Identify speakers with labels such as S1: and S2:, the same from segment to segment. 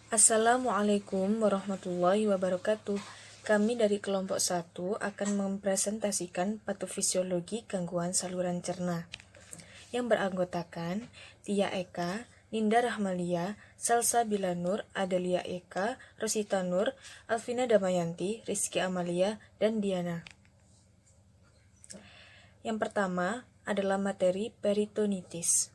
S1: Assalamualaikum warahmatullahi wabarakatuh. Kami dari kelompok 1 akan mempresentasikan patofisiologi gangguan saluran cerna yang beranggotakan Tia Eka, Ninda Rahmalia, Salsa Bilanur, Adelia Eka, Rosita Nur, Alvina Damayanti, Rizky Amalia, dan Diana. Yang pertama adalah materi peritonitis.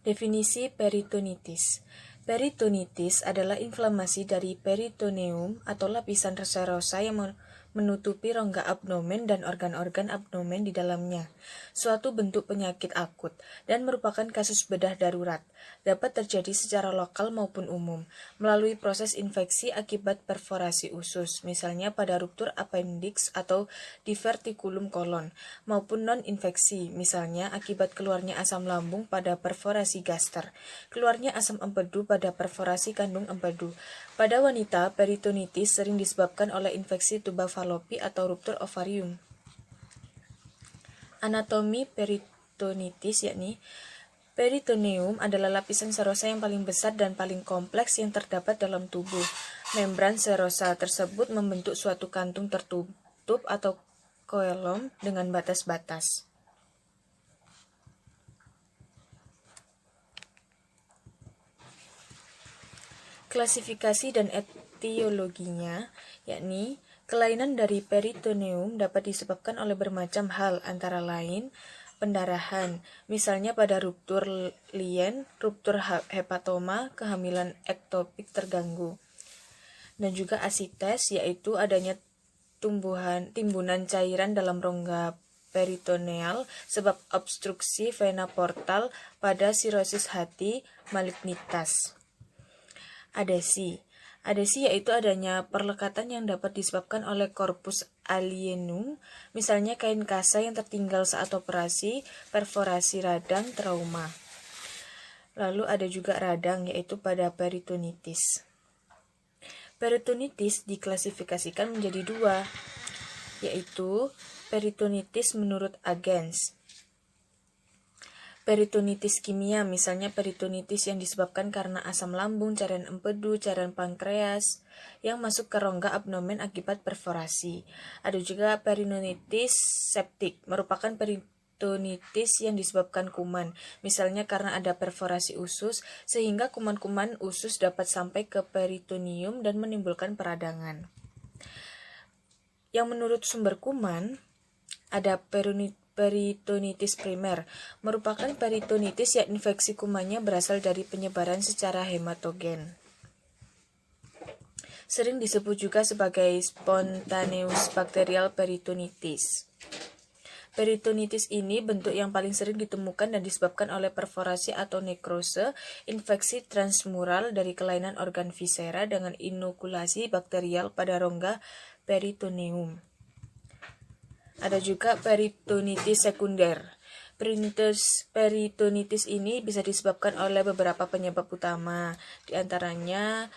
S1: Definisi peritonitis. Peritonitis adalah inflamasi dari peritoneum atau lapisan serosa yang menutupi rongga abdomen dan organ-organ abdomen di dalamnya. Suatu bentuk penyakit akut dan merupakan kasus bedah darurat. Dapat terjadi secara lokal maupun umum melalui proses infeksi akibat perforasi usus, misalnya pada ruptur appendix atau divertikulum kolon, maupun non-infeksi, misalnya akibat keluarnya asam lambung pada perforasi gaster, keluarnya asam empedu pada perforasi kandung empedu. Pada wanita, peritonitis sering disebabkan oleh infeksi tuba falopi atau ruptur ovarium. Anatomi peritonitis yakni peritoneum adalah lapisan serosa yang paling besar dan paling kompleks yang terdapat dalam tubuh. Membran serosa tersebut membentuk suatu kantung tertutup atau koelom dengan batas-batas. Klasifikasi dan etiologinya, yakni kelainan dari peritoneum dapat disebabkan oleh bermacam hal, antara lain pendarahan, misalnya pada ruptur lien, ruptur hepatoma, kehamilan ektopik terganggu. Dan juga asites, yaitu adanya timbunan cairan dalam rongga peritoneal sebab obstruksi vena portal pada sirosis hati malignitas. Adesi yaitu adanya perlekatan yang dapat disebabkan oleh corpus alienum, misalnya kain kasa yang tertinggal saat operasi, perforasi radang, trauma. Lalu ada juga radang, yaitu pada peritonitis. Peritonitis diklasifikasikan menjadi dua, yaitu peritonitis menurut Agens. Peritonitis kimia, misalnya peritonitis yang disebabkan karena asam lambung, cairan empedu, cairan pankreas yang masuk ke rongga abdomen akibat perforasi. Ada juga peritonitis septik, merupakan peritonitis yang disebabkan kuman, misalnya karena ada perforasi usus sehingga kuman-kuman usus dapat sampai ke peritoneum dan menimbulkan peradangan. Yang menurut sumber kuman, ada peritonitis primer, merupakan peritonitis yang infeksi kumannya berasal dari penyebaran secara hematogen. Sering disebut juga sebagai spontaneous bacterial peritonitis. Peritonitis ini bentuk yang paling sering ditemukan dan disebabkan oleh perforasi atau nekrose, infeksi transmural dari kelainan organ viscera dengan inokulasi bakterial pada rongga peritoneum. Ada juga peritonitis sekunder. Peritonitis ini bisa disebabkan oleh beberapa penyebab utama. Di antaranya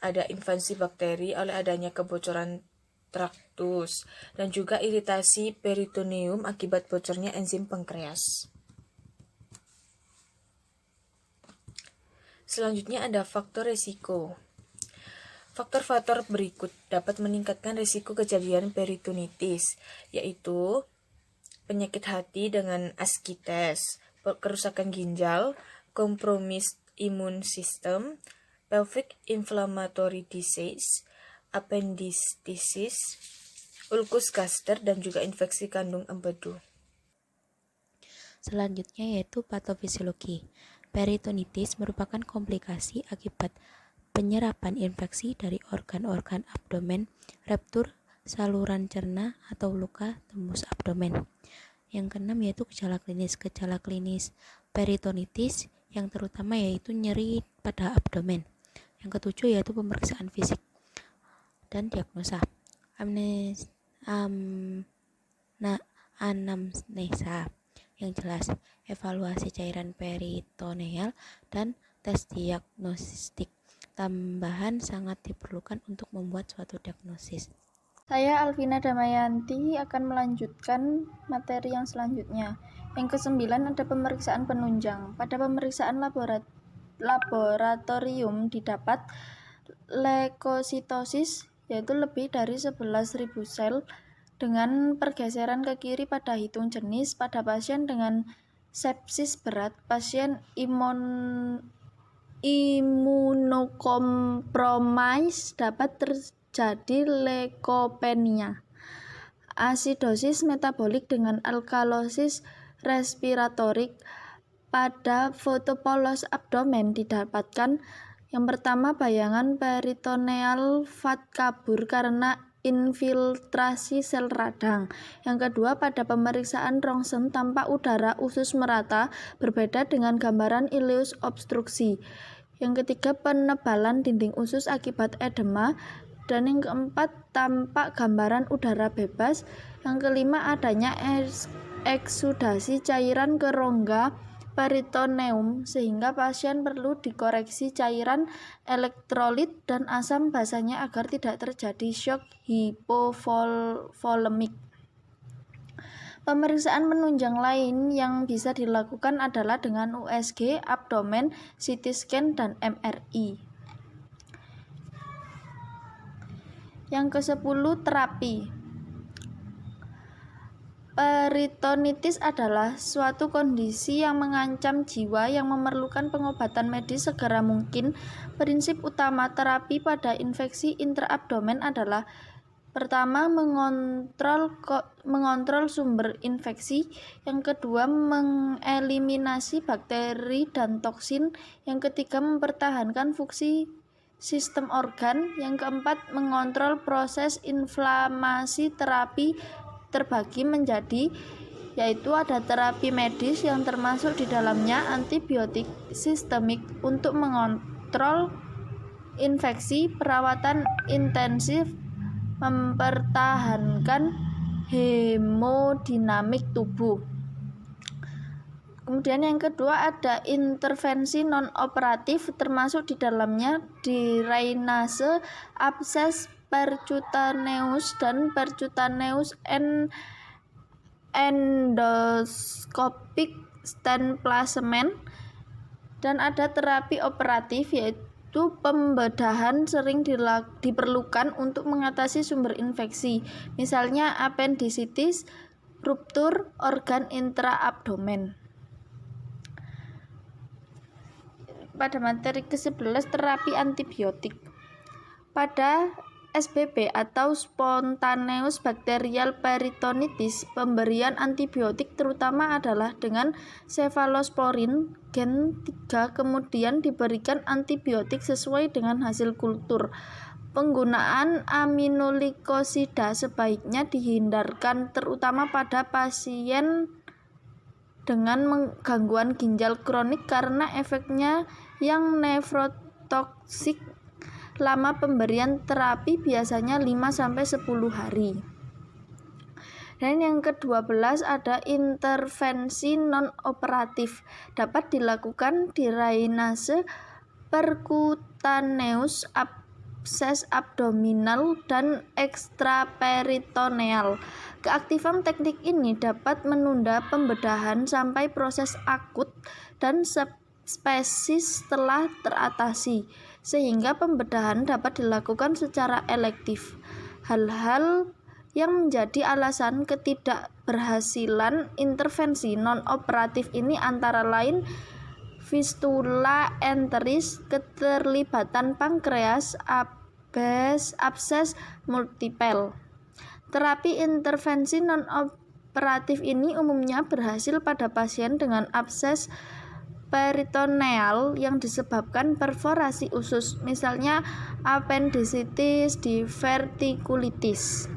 S1: ada invasi bakteri oleh adanya kebocoran traktus dan juga iritasi peritoneum akibat bocornya enzim pankreas. Selanjutnya ada faktor risiko. Faktor-faktor berikut dapat meningkatkan risiko kejadian peritonitis, yaitu penyakit hati dengan ascites, kerusakan ginjal, kompromis imun sistem, pelvic inflammatory disease, appendicitis, ulcus gaster, dan juga infeksi kandung empedu.
S2: Selanjutnya yaitu patofisiologi. Peritonitis merupakan komplikasi akibat penyerapan infeksi dari organ-organ abdomen, ruptur saluran cerna atau luka tembus abdomen. Yang keenam yaitu gejala klinis. Gejala klinis peritonitis yang terutama yaitu nyeri pada abdomen. Yang ketujuh yaitu pemeriksaan fisik dan diagnosa. Anamnesa yang jelas, evaluasi cairan peritoneal, dan tes diagnostik tambahan sangat diperlukan untuk membuat suatu diagnosis.
S3: Saya Alvina Damayanti akan melanjutkan materi yang selanjutnya. Yang ke-9 ada pemeriksaan penunjang. Pada pemeriksaan laboratorium didapat leukositosis, yaitu lebih dari 11.000 sel dengan pergeseran ke kiri pada hitung jenis. Pada pasien dengan sepsis berat, pasien imunokompromis dapat terjadi leukopenia. Asidosis metabolik dengan alkalosis respiratorik pada foto polos abdomen didapatkan. Yang pertama, bayangan peritoneal fat kabur karena infiltrasi sel radang. Yang kedua, pada pemeriksaan rongsen tampak udara usus merata, berbeda dengan gambaran ileus obstruksi. Yang ketiga, penebalan dinding usus akibat edema. Dan yang keempat, tampak gambaran udara bebas. Yang kelima, adanya eksudasi cairan ke rongga peritoneum sehingga pasien perlu dikoreksi cairan elektrolit dan asam basanya agar tidak terjadi shock hipovolemik. Pemeriksaan penunjang lain yang bisa dilakukan adalah dengan USG abdomen, CT scan, dan MRI. Yang ke-10, terapi. Peritonitis adalah suatu kondisi yang mengancam jiwa yang memerlukan pengobatan medis segera mungkin. Prinsip utama terapi pada infeksi intraabdomen adalah: pertama, mengontrol sumber infeksi. Yang kedua, mengeliminasi bakteri dan toksin. Yang ketiga, mempertahankan fungsi sistem organ. Yang keempat, mengontrol proses inflamasi. Terapi terbagi menjadi, yaitu ada terapi medis yang termasuk di dalamnya antibiotik sistemik untuk mengontrol infeksi, perawatan intensif, mempertahankan hemodinamik tubuh. Kemudian yang kedua ada intervensi non-operatif, termasuk di dalamnya drainase, abses percutaneous dan percutaneous endoscopic stent placement. Dan ada terapi operatif, yaitu pembedahan sering diperlukan untuk mengatasi sumber infeksi, misalnya appendicitis, ruptur organ intraabdomen. Pada materi ke-11, terapi antibiotik. Pada SBP atau spontaneous bacterial peritonitis, pemberian antibiotik terutama adalah dengan cefalosporin gen 3, kemudian diberikan antibiotik sesuai dengan hasil kultur. Penggunaan aminoglikosida sebaiknya dihindarkan, terutama pada pasien dengan gangguan ginjal kronik karena efeknya yang nefrotoksik. Lama pemberian terapi biasanya 5-10 hari. Dan yang ke-12 ada intervensi non-operatif. Dapat dilakukan drainase percutaneous, abses abdominal, dan ekstraperitoneal. Keaktifan teknik ini dapat menunda pembedahan sampai proses akut dan spesies telah teratasi, sehingga pembedahan dapat dilakukan secara elektif. Hal-hal yang menjadi alasan ketidakberhasilan intervensi non-operatif ini antara lain fistula enteris, keterlibatan pankreas, abses multiple. Terapi intervensi non-operatif ini umumnya berhasil pada pasien dengan abses peritoneal yang disebabkan perforasi usus, misalnya appendicitis, divertikulitis.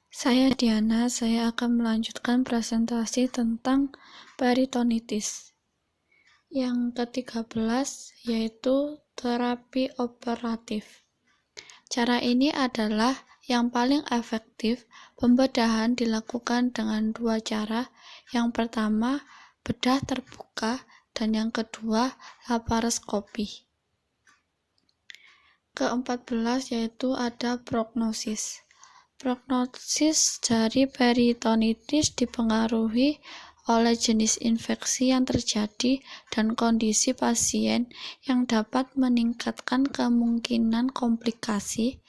S4: Saya Diana, saya akan melanjutkan presentasi tentang peritonitis. Yang ke-13 yaitu terapi operatif. Cara ini adalah yang paling efektif. Pembedahan dilakukan dengan dua cara. Yang pertama, bedah terbuka, dan yang kedua, laparoskopi. Ke-14 yaitu ada prognosis. Prognosis dari peritonitis dipengaruhi oleh jenis infeksi yang terjadi dan kondisi pasien yang dapat meningkatkan kemungkinan komplikasi,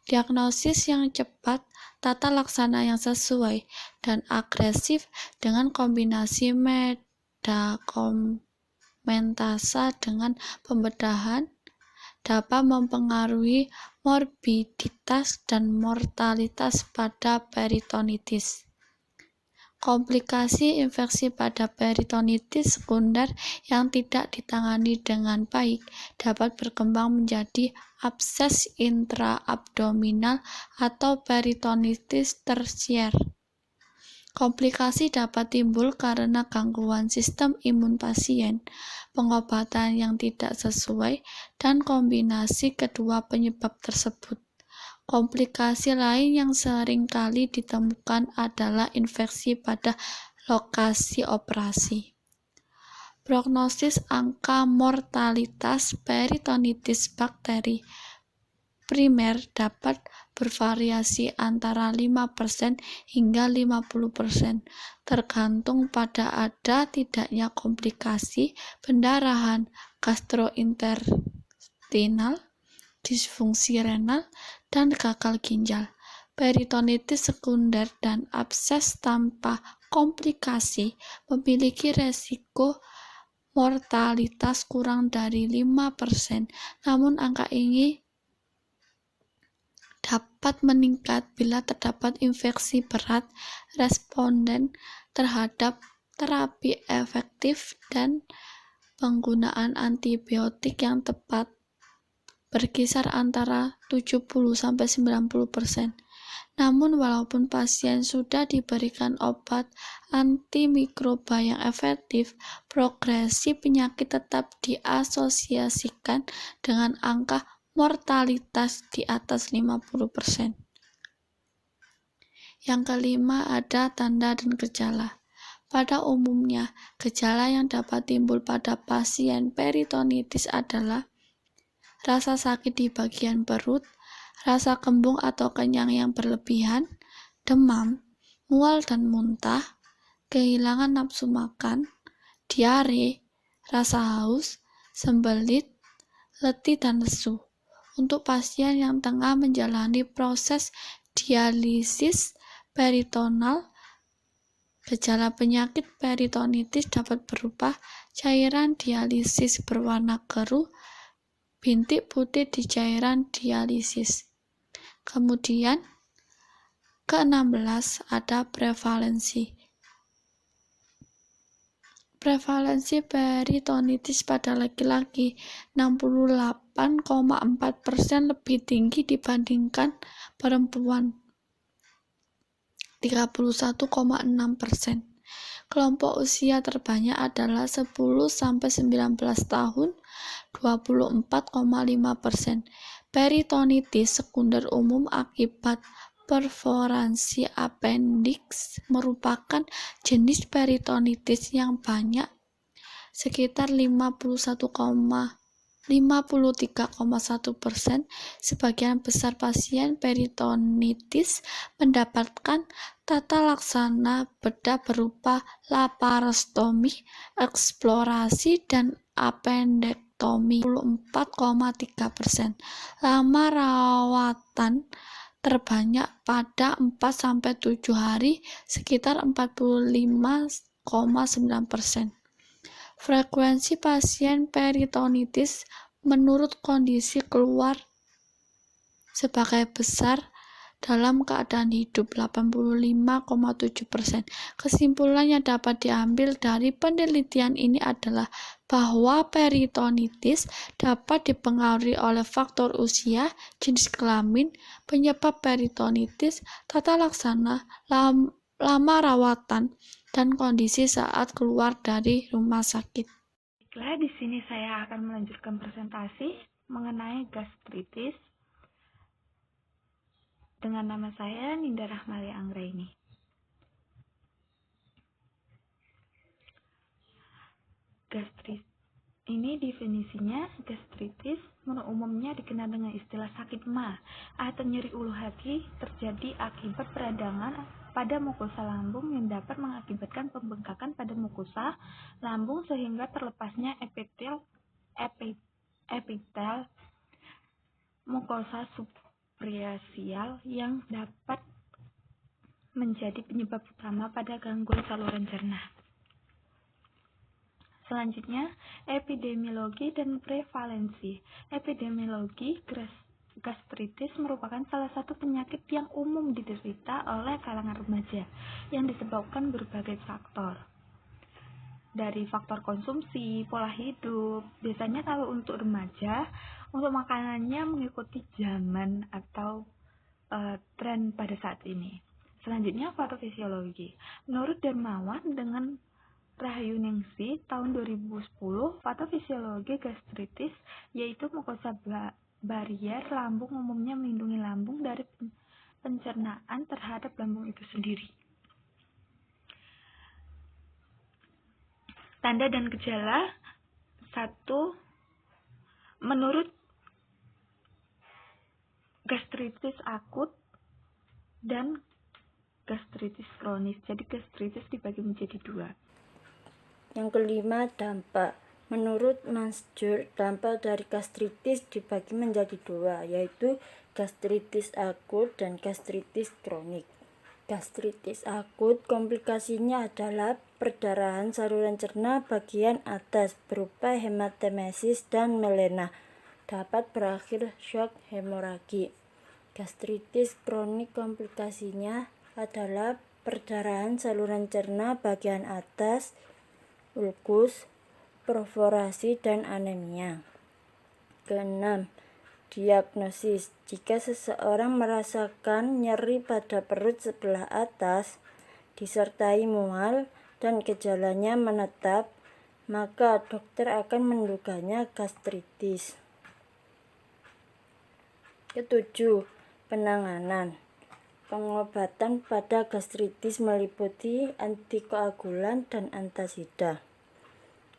S4: diagnosis yang cepat, tata laksana yang sesuai, dan agresif dengan kombinasi medikamentasa dengan pembedahan dapat mempengaruhi morbiditas dan mortalitas pada peritonitis. Komplikasi infeksi pada peritonitis sekunder yang tidak ditangani dengan baik dapat berkembang menjadi abses intraabdominal atau peritonitis tersier. Komplikasi dapat timbul karena gangguan sistem imun pasien, pengobatan yang tidak sesuai, dan kombinasi kedua penyebab tersebut. Komplikasi lain yang sering kali ditemukan adalah infeksi pada lokasi operasi. Prognosis angka mortalitas peritonitis bakteri primer dapat bervariasi antara 5% hingga 50%, tergantung pada ada tidaknya komplikasi pendarahan gastrointestinal, disfungsi renal, dan gagal ginjal. Peritonitis sekunder dan abses tanpa komplikasi memiliki resiko mortalitas kurang dari 5%, namun angka ini dapat meningkat bila terdapat infeksi berat, responden terhadap terapi efektif, dan penggunaan antibiotik yang tepat berkisar antara 70-90%. Namun walaupun pasien sudah diberikan obat antimikroba yang efektif, progresi penyakit tetap diasosiasikan dengan angka mortalitas di atas 50%. Yang kelima, ada tanda dan gejala. Pada umumnya, gejala yang dapat timbul pada pasien peritonitis adalah rasa sakit di bagian perut, rasa kembung atau kenyang yang berlebihan, demam, mual dan muntah, kehilangan nafsu makan, diare, rasa haus, sembelit, letih dan lesu. Untuk pasien yang tengah menjalani proses dialisis peritoneal, gejala penyakit peritonitis dapat berupa cairan dialisis berwarna keruh, bintik putih di cairan dialisis. Kemudian, ke-16 ada prevalensi. Prevalensi peritonitis pada laki-laki 68,4% lebih tinggi dibandingkan perempuan 31,6%. Kelompok usia terbanyak adalah 10-19 tahun 24,5%. Peritonitis sekunder umum akibat perforasi appendix merupakan jenis peritonitis yang banyak, sekitar 53,1%. Sebagian besar pasien peritonitis mendapatkan tata laksana bedah berupa laparostomi, eksplorasi, dan appendektomi 24,3%. Lama rawatan terbanyak pada 4-7 hari, sekitar 45,9%. Frekuensi pasien peritonitis menurut kondisi keluar sebagai besar dalam keadaan hidup 85,7%. Kesimpulan yang dapat diambil dari penelitian ini adalah bahwa peritonitis dapat dipengaruhi oleh faktor usia, jenis kelamin, penyebab peritonitis, tata laksana, lama rawatan, dan kondisi saat keluar dari rumah sakit.
S5: Baiklah, di sini saya akan melanjutkan presentasi mengenai gastritis dengan nama saya Ninda Rahmalia Anggraini. Ini definisinya, gastritis umumnya dikenal dengan istilah sakit ma atau nyeri ulu hati terjadi akibat peradangan pada mukosa lambung yang dapat mengakibatkan pembengkakan pada mukosa lambung sehingga terlepasnya epitel mukosa suprasial yang dapat menjadi penyebab utama pada gangguan saluran cerna. Selanjutnya, epidemiologi dan prevalensi. Epidemiologi gastritis merupakan salah satu penyakit yang umum diderita oleh kalangan remaja yang disebabkan berbagai faktor. Dari faktor konsumsi, pola hidup. Biasanya kalau untuk remaja, untuk makanannya mengikuti zaman atau tren pada saat ini. Selanjutnya, patofisiologi. Menurut Darmawan dengan Rahyuningsi tahun 2010, patofisiologi gastritis yaitu mukosa barier lambung umumnya melindungi lambung dari pencernaan terhadap lambung itu sendiri. Tanda dan gejala. 1. Menurut gastritis akut dan gastritis kronis. Jadi gastritis dibagi menjadi 2.
S6: Yang kelima, dampak. Menurut Mansur, dampak dari gastritis dibagi menjadi 2, yaitu gastritis akut dan gastritis kronik. Gastritis akut komplikasinya adalah perdarahan saluran cerna bagian atas berupa hematemesis dan melena, dapat berakhir shock hemoragi. Gastritis kronik komplikasinya adalah perdarahan saluran cerna bagian atas, ulkus, perforasi, dan anemia. Keenam, diagnosis. Jika seseorang merasakan nyeri pada perut sebelah atas, disertai mual, dan gejalanya menetap, maka dokter akan menduganya gastritis. Ketujuh, penanganan. Pengobatan pada gastritis meliputi antikoagulan dan antasida.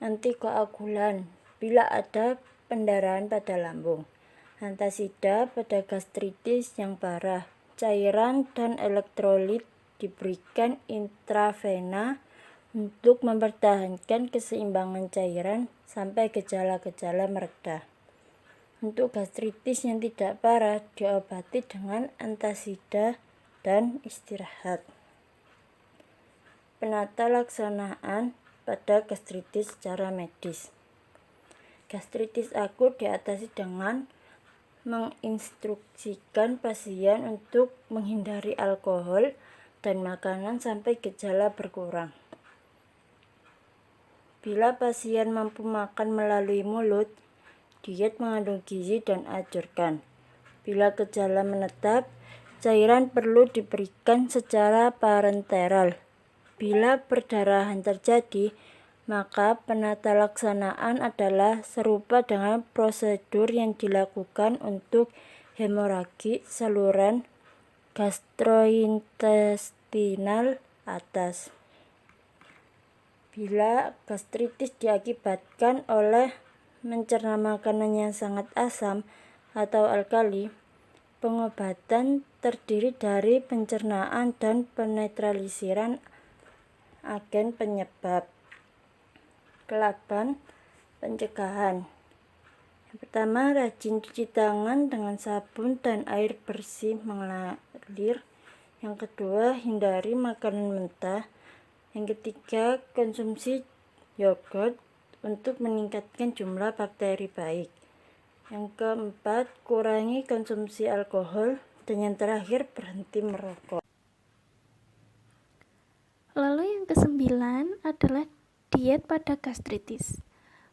S6: Antikoagulan bila ada pendarahan pada lambung. Antasida pada gastritis yang parah. Cairan dan elektrolit diberikan intravena untuk mempertahankan keseimbangan cairan sampai gejala-gejala mereda. Untuk gastritis yang tidak parah diobati dengan antasida dan istirahat. Penata laksanaan pada gastritis secara medis. Gastritis akut diatasi dengan menginstruksikan pasien untuk menghindari alkohol dan makanan sampai gejala berkurang. Bila pasien mampu makan melalui mulut, diet mengandung gizi dan anjurkan. Bila gejala menetap, cairan perlu diberikan secara parenteral. Bila perdarahan terjadi, maka penata laksanaan adalah serupa dengan prosedur yang dilakukan untuk hemoragi saluran gastrointestinal atas. Bila gastritis diakibatkan oleh mencerna makanan yang sangat asam atau alkali, pengobatan terdiri dari pencernaan dan penetralisiran agen penyebab. 8. Pencegahan. Yang pertama, rajin cuci tangan dengan sabun dan air bersih mengalir. Yang kedua, hindari makanan mentah. Yang ketiga, konsumsi yogurt untuk meningkatkan jumlah bakteri baik. Yang keempat, kurangi konsumsi alkohol. Dan yang terakhir, berhenti merokok.
S7: Lalu yang kesembilan adalah diet pada gastritis.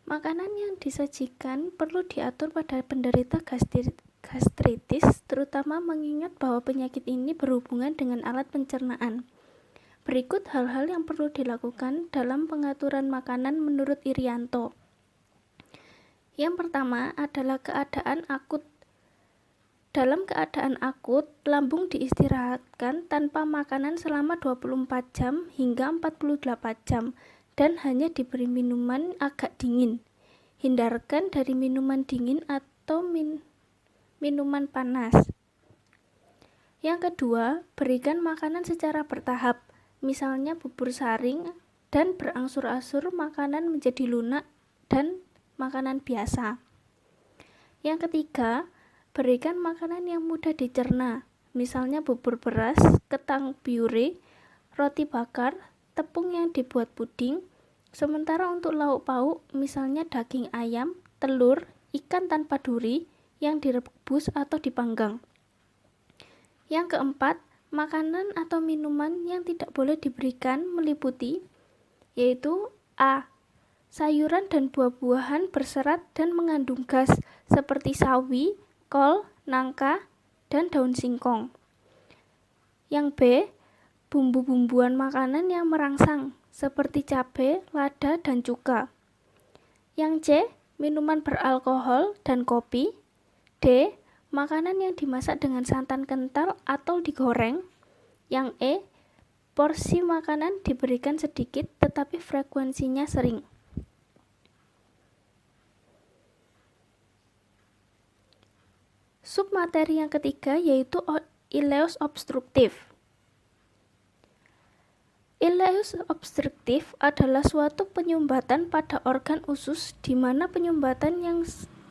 S7: Makanan yang disajikan perlu diatur pada penderita gastritis, terutama mengingat bahwa penyakit ini berhubungan dengan alat pencernaan. Berikut hal-hal yang perlu dilakukan dalam pengaturan makanan menurut Irianto. Yang pertama adalah keadaan akut. Dalam keadaan akut, lambung diistirahatkan tanpa makanan selama 24 jam hingga 48 jam dan hanya diberi minuman agak dingin. Hindarkan dari minuman dingin atau minuman panas. Yang kedua, berikan makanan secara bertahap, misalnya bubur saring dan berangsur-angsur makanan menjadi lunak dan makanan biasa. Yang ketiga, berikan makanan yang mudah dicerna, misalnya bubur beras, kentang puree, roti bakar, tepung yang dibuat puding. Sementara untuk lauk pauk, misalnya daging ayam, telur, ikan tanpa duri yang direbus atau dipanggang. Yang keempat, makanan atau minuman yang tidak boleh diberikan meliputi, yaitu A. Sayuran dan buah-buahan berserat dan mengandung gas seperti sawi, kol, nangka, dan daun singkong. Yang B. Bumbu-bumbuan makanan yang merangsang seperti cabai, lada, dan cuka. Yang C. Minuman beralkohol dan kopi. D. Makanan yang dimasak dengan santan kental atau digoreng. Yang E. Porsi makanan diberikan sedikit tetapi frekuensinya sering. Submateri yang ketiga yaitu ileus obstruktif. Ileus obstruktif adalah suatu penyumbatan pada organ usus di mana penyumbatan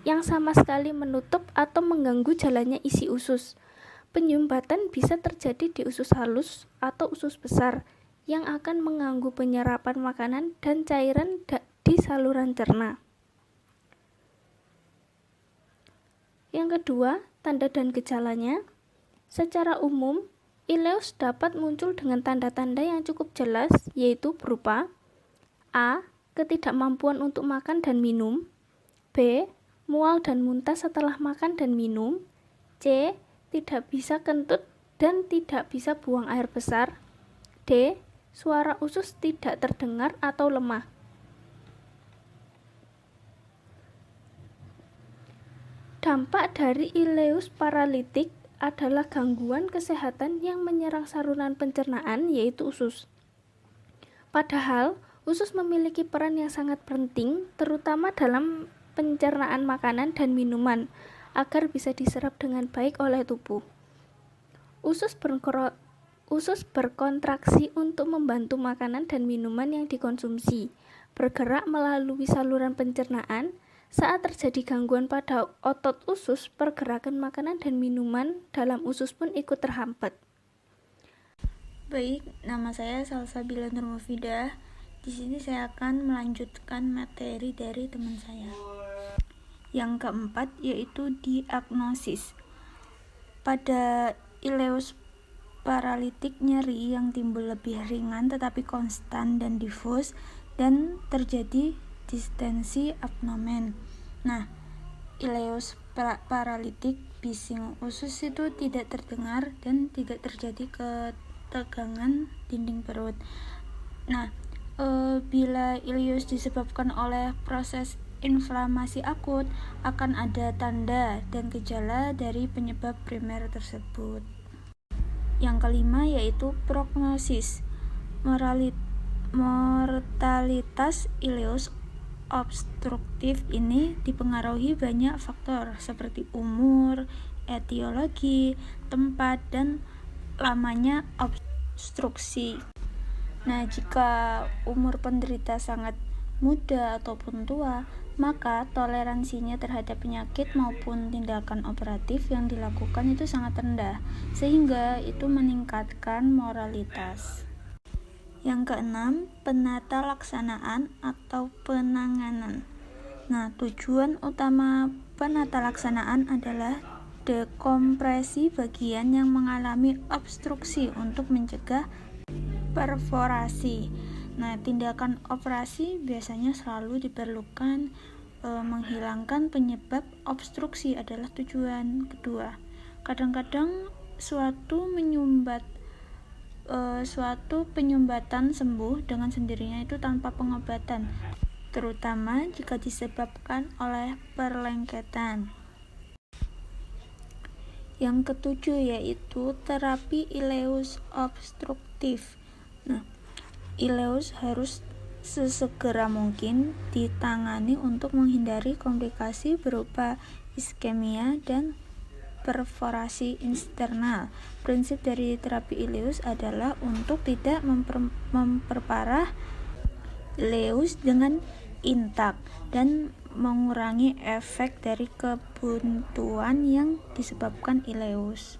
S7: yang sama sekali menutup atau mengganggu jalannya isi usus. Penyumbatan bisa terjadi di usus halus atau usus besar yang akan mengganggu penyerapan makanan dan cairan di saluran cerna. Yang kedua, tanda dan gejalanya. Secara umum, ileus dapat muncul dengan tanda-tanda yang cukup jelas, yaitu berupa A. Ketidakmampuan untuk makan dan minum. B. Mual dan muntah setelah makan dan minum. C. Tidak bisa kentut dan tidak bisa buang air besar. D. Suara usus tidak terdengar atau lemah. Dampak dari ileus paralitik adalah gangguan kesehatan yang menyerang saluran pencernaan, yaitu usus. Padahal, usus memiliki peran yang sangat penting, terutama dalam pencernaan makanan dan minuman, agar bisa diserap dengan baik oleh tubuh. Usus berkontraksi untuk membantu makanan dan minuman yang dikonsumsi bergerak melalui saluran pencernaan. Saat terjadi gangguan pada otot usus, pergerakan makanan dan minuman dalam usus pun ikut terhambat.
S8: Baik, nama saya Salsabila Nurmufidah. Di sini saya akan melanjutkan materi dari teman saya. Yang keempat yaitu diagnosis. Pada ileus paralitik, nyeri yang timbul lebih ringan tetapi konstan dan difus dan terjadi distensi abdomen. Nah, ileus paralitik bising usus itu tidak terdengar dan tidak terjadi ketegangan dinding perut. Nah, bila ileus disebabkan oleh proses inflamasi akut, akan ada tanda dan gejala dari penyebab primer tersebut. Yang kelima yaitu prognosis. Mortalitas ileus obstruktif ini dipengaruhi banyak faktor seperti umur, etiologi, tempat, dan lamanya obstruksi. Nah, jika umur penderita sangat muda ataupun tua, maka toleransinya terhadap penyakit maupun tindakan operatif yang dilakukan itu sangat rendah, sehingga itu meningkatkan mortalitas. Yang keenam, penata laksanaan atau penanganan. Nah, tujuan utama penata laksanaan adalah dekompresi bagian yang mengalami obstruksi untuk mencegah perforasi. Nah, tindakan operasi biasanya selalu diperlukan. Menghilangkan penyebab obstruksi adalah tujuan kedua. Kadang-kadang suatu penyumbatan sembuh dengan sendirinya itu tanpa pengobatan, terutama jika disebabkan oleh perlengketan. Yang ketujuh yaitu terapi ileus obstruktif. Nah, ileus harus sesegera mungkin ditangani untuk menghindari komplikasi berupa iskemia dan perforasi internal. Prinsip dari terapi ileus adalah untuk tidak memperparah ileus dengan intak dan mengurangi efek dari kebuntuan yang disebabkan ileus.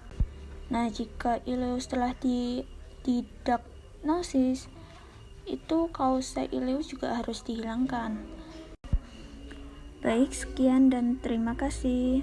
S8: Nah, jika ileus telah didiagnosis, itu kausa ileus juga harus dihilangkan. Baik, sekian dan terima kasih.